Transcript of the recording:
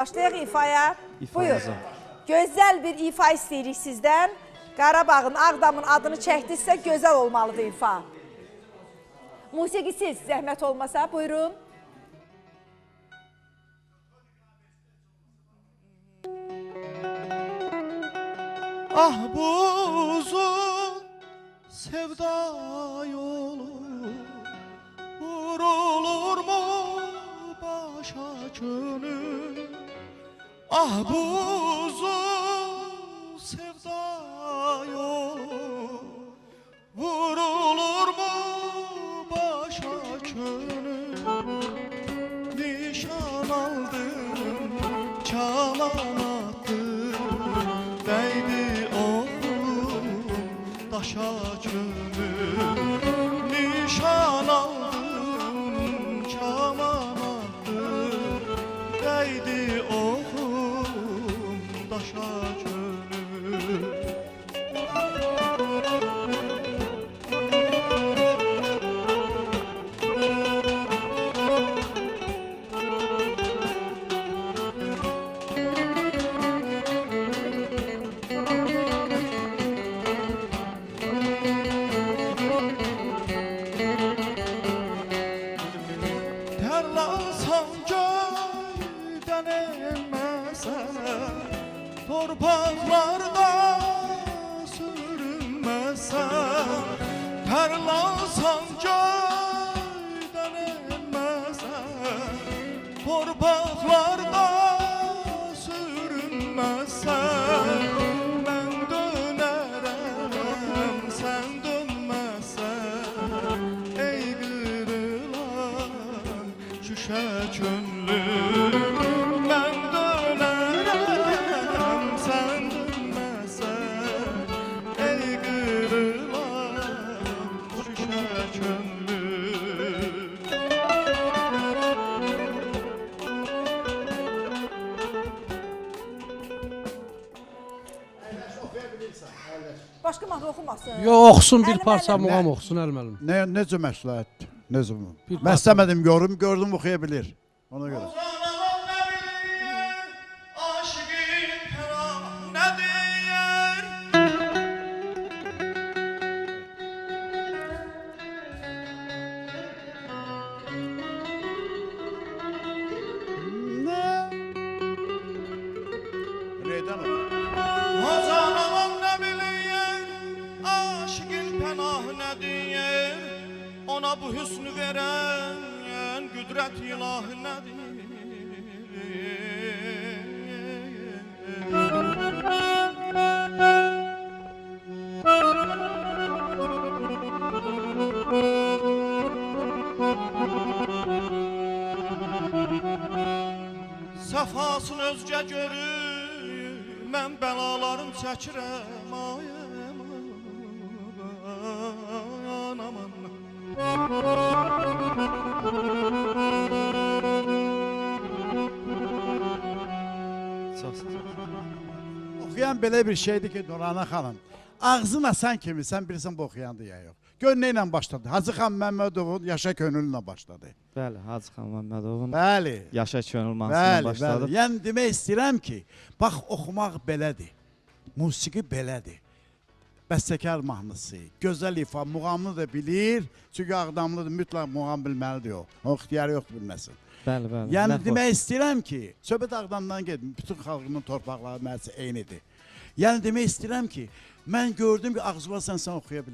Başlayaq ifaya. Buyur. İfamıza. Gözəl bir ifa istəyirik sizdən. Qarabağın, Ağdamın adını çəkdirsə gözəl olmalıdır ifa. Musiqisiz, zəhmət olmasa, buyurun. Ah bu uzun sevda yolu vurulur mu başa gönül? Ah bu uzun sevda yolu vurulur mu başa gönül? Nişan aldım, kaman attım, değdi oğlum taşa gönül. Nişan aldım, kaman attım, değdi oğlum taşa gönül. Terlansam göyden inmesen, torpaqlarda sürünmesen. Terlansam göyden inmesen, torpaqlarda sürünmesen. Ben dönerem, sen dönmezsen, ey kırılan şüşe gönlüm. Ben dönerem, sen dönmezsen, ey kırılan şüşe gönlüm. Başqa mahnı oxumasın. Yox, oxusun bir Əlim, parça əlim. muğam oxusun Əlməlim. Necə məsləhətdir? Necə? Bir Mən istəmədim gördüm oxuya bilir. Ona görə. Ozanalım ne bilir, aşıkın ferah ne diyer? Neydən o? Ozanalım ne bilir, aşıkın pənah ne diyer? Ona bu hüsnü veren güdret ilahi nedir? Səfasını özgə görür, mən bəlalarım çəkirəm, ay aman, aman. Oxuyan belə bir şeydir ki, Nurana xanım. Ağzın asan kimi sən bilirsən bu oxuyandı ya yox. Gör nə ilə başladı? Hacı xan Məmmədovun Yaşa Könüllə başladı. Bəli, Hacı xan Məmmədovun Bəli. Yaşa Könül mahnısından başladı. Bəli. Yəni demək istəyirəm ki, bax oxumaq belədir. Musiqi belədir. Bəstəkar mahnısı, gözəl ifa, muğamını da bilir. Çünki Ağdamlıdır, mütləq muğam bilməlidir o. O ixtiyarı yoxdur bilməsin. Bəli, bəli. Yəni Nə xoş. demək istəyirəm ki, söhbət Ağdamdan gedir, bütün xalqının torpaqları məhz eynidir. Yəni demək istəyirəm ki, mən gördüm ki, ağzıma sən oxuya bilirsən.